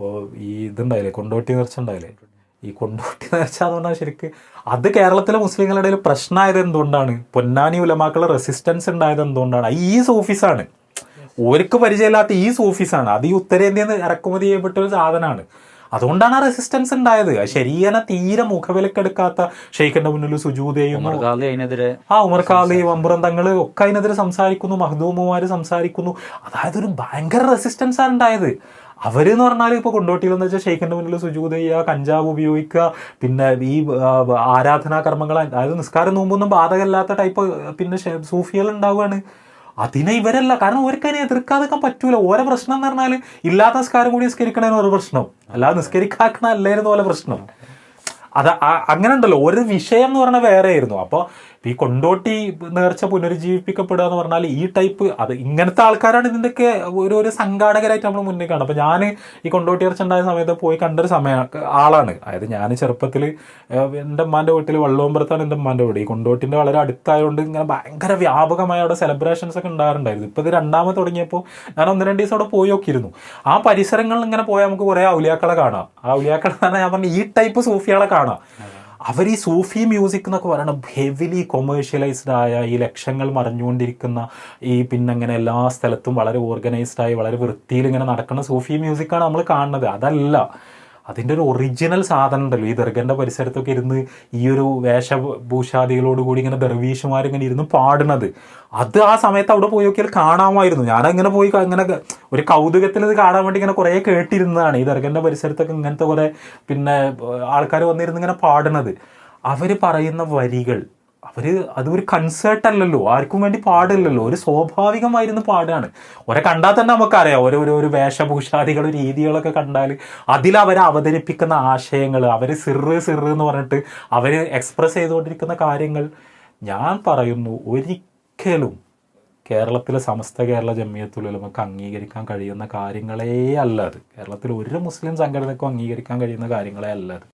ഇപ്പോൾ ഈ ഇതുണ്ടായില്ലേ, കൊണ്ടോട്ടി നേർച്ച ഉണ്ടായില്ലേ, ഈ കൊണ്ടോട്ടി നേർച്ച എന്ന് പറഞ്ഞാൽ ശരിക്ക് അത് കേരളത്തിലെ മുസ്ലിങ്ങളുടെ ഇടയിൽ പ്രശ്നമായത് എന്തുകൊണ്ടാണ്, പൊന്നാനി ഉലമാക്കളുടെ റെസിസ്റ്റൻസ് ഉണ്ടായത് എന്തുകൊണ്ടാണ്, ഈ സൂഫീസാണ്. ഓർക്ക് പരിചയമില്ലാത്ത ഈ സൂഫീസാണ്. അത് ഈ ഉത്തരേന്ത്യയിൽ നിന്ന് ഇറക്കുമതി ചെയ്യപ്പെട്ട ഒരു സാധനമാണ്. അതുകൊണ്ടാണ് ആ റെസിസ്റ്റൻസ് ഉണ്ടായത്. ശരിയനെ തീരെ മുഖവിലക്കെടുക്കാത്ത ഷെയ്ഖിന്റെ മുന്നിൽ സുജൂദ് ചെയ്യുന്നു. ഉമർ ഖാലി, വമ്പുറം തങ്ങള് ഒക്കെ അതിനെതിരെ സംസാരിക്കുന്നു, മഹ്ദൂമുമാര് സംസാരിക്കുന്നു. അതായത് ഒരു ഭയങ്കര റെസിസ്റ്റൻസ് ആണ് ഉണ്ടായത്. അവരെന്ന് പറഞ്ഞാൽ ഇപ്പോൾ കൊണ്ടോട്ടിയിലെന്ന് വെച്ചാൽ ഷെയ്ഖിന്റെ മുന്നിൽ സുജൂദ് ചെയ്യുക, കഞ്ചാവ് ഉപയോഗിക്കുക, പിന്നെ ഈ ആരാധനാ കർമ്മങ്ങൾ, അതായത് നിസ്കാരം നോമ്പൊന്നും ബാധകമല്ലാത്ത ടൈപ്പ് പിന്നെ സൂഫികൾ ഉണ്ടാവുകയാണ്. അതിനെ ഇവരല്ല, കാരണം ഓർക്കതിനെ എതിർക്കാതെക്കാൻ പറ്റൂല. ഓരോ പ്രശ്നം എന്ന് പറഞ്ഞാൽ ഇല്ലാത്ത നിസ്കാരം കൂടി നിസ്കരിക്കണേന് ഒരു പ്രശ്നം, അല്ലാതെ നിസ്കരിക്കാക്കണ അല്ലായിരുന്നു പോലെ പ്രശ്നം. അത് അങ്ങനെ ഉണ്ടല്ലോ, ഒരു വിഷയം എന്ന് പറഞ്ഞാൽ വേറെ ആയിരുന്നു. അപ്പോൾ ഈ കൊണ്ടോട്ടി നേർച്ച പുനരുജ്ജീവിപ്പിക്കപ്പെടുക എന്ന് പറഞ്ഞാൽ ഈ ടൈപ്പ് അത് ഇങ്ങനത്തെ ആൾക്കാരാണ് ഇതിൻ്റെയൊക്കെ ഒരു സംഘാടകരായിട്ട് നമ്മൾ മുന്നിൽ കാണും. അപ്പോൾ ഞാൻ ഈ കൊണ്ടോട്ടി നേർച്ച ഉണ്ടായ സമയത്ത് പോയി കണ്ടൊരു ആളാണ്. അതായത് ഞാൻ ചെറുപ്പത്തിൽ എൻ്റെ ഉമ്മാൻ്റെ വീട്ടിൽ വള്ളോമ്പുറത്താണ് എൻ്റെ ഉമ്മാൻ്റെ വീട്. ഈ കൊണ്ടോട്ടിൻ്റെ വളരെ അടുത്തായതുകൊണ്ട് ഇങ്ങനെ ഭയങ്കര വ്യാപകമായ അവിടെ സെലിബ്രേഷൻസ് ഒക്കെ ഉണ്ടാകാറുണ്ടായിരുന്നു. ഇപ്പോൾ ഇത് രണ്ടാമത് തുടങ്ങിയപ്പോൾ ഞാൻ 1-2 ദിവസം അവിടെ പോയി നോക്കിയിരുന്നു. ആ പരിസരങ്ങളിൽ ഇങ്ങനെ പോയാൽ നമുക്ക് കുറേ ഔലിയാക്കളെ കാണാം. ആ ഔലിയാക്കളെ തന്നെ ഞാൻ പറഞ്ഞ ഈ ടൈപ്പ് സൂഫികളെ കാണാം. അവർ ഈ സൂഫി മ്യൂസിക് എന്നൊക്കെ പറയണ ഹെവിലി കൊമേഴ്ഷ്യലൈസ്ഡ് ആയ, ഈ ലക്ഷങ്ങൾ മറിഞ്ഞുകൊണ്ടിരിക്കുന്ന, ഈ പിന്നെ എല്ലാ സ്ഥലത്തും വളരെ ഓർഗനൈസ്ഡ് ആയി വളരെ വൃത്തിയിൽ ഇങ്ങനെ നടക്കുന്ന സൂഫി മ്യൂസിക്കാണ് നമ്മൾ കാണുന്നത്. അതല്ല, അതിൻ്റെ ഒരു ഒറിജിനൽ സാധനം ഉണ്ടല്ലോ, ഈ ദർഗൻ്റെ പരിസരത്തൊക്കെ ഇരുന്ന് ഈ ഒരു വേഷഭൂഷാദികളോടുകൂടി ഇങ്ങനെ ദർവീഷുമാരിങ്ങനെ ഇരുന്ന് പാടുന്നത്, അത് ആ സമയത്ത് അവിടെ പോയി നോക്കിയാൽ കാണാമായിരുന്നു. ഞാനങ്ങനെ പോയി അങ്ങനെ ഒരു കൗതുകത്തിൽ ഇത് കാണാൻ വേണ്ടി ഇങ്ങനെ കുറേ കേട്ടിരുന്നതാണ്. ഈ ദർഗൻ്റെ പരിസരത്തൊക്കെ ഇങ്ങനത്തെ കുറേ പിന്നെ ആൾക്കാർ വന്നിരുന്ന് ഇങ്ങനെ പാടുന്നത്. അവർ പറയുന്ന വരികൾ, അതൊരു കൺസേർട്ട് അല്ലല്ലോ, ആർക്കും വേണ്ടി പാടില്ലല്ലോ, ഒരു സ്വാഭാവികമായിരുന്നു പാടാണ്. ഒരെ കണ്ടാൽ തന്നെ നമുക്കറിയാം, ഒരു വേഷഭൂഷാദികൾ രീതികളൊക്കെ കണ്ടാൽ അതിലവർ അവതരിപ്പിക്കുന്ന ആശയങ്ങൾ, അവർ സിറ് എന്ന് പറഞ്ഞിട്ട് അവർ എക്സ്പ്രസ് ചെയ്തുകൊണ്ടിരിക്കുന്ന കാര്യങ്ങൾ, ഞാൻ പറയുന്നു ഒരിക്കലും കേരളത്തിലെ സമസ്ത കേരള ജമിയത്തുൽ ഉലമക്ക് അംഗീകരിക്കാൻ കഴിയുന്ന കാര്യങ്ങളേ അല്ല അത്. കേരളത്തിൽ ഒരു മുസ്ലിം സംഘടനക്കും അംഗീകരിക്കാൻ കഴിയുന്ന കാര്യങ്ങളേ അല്ല അത്.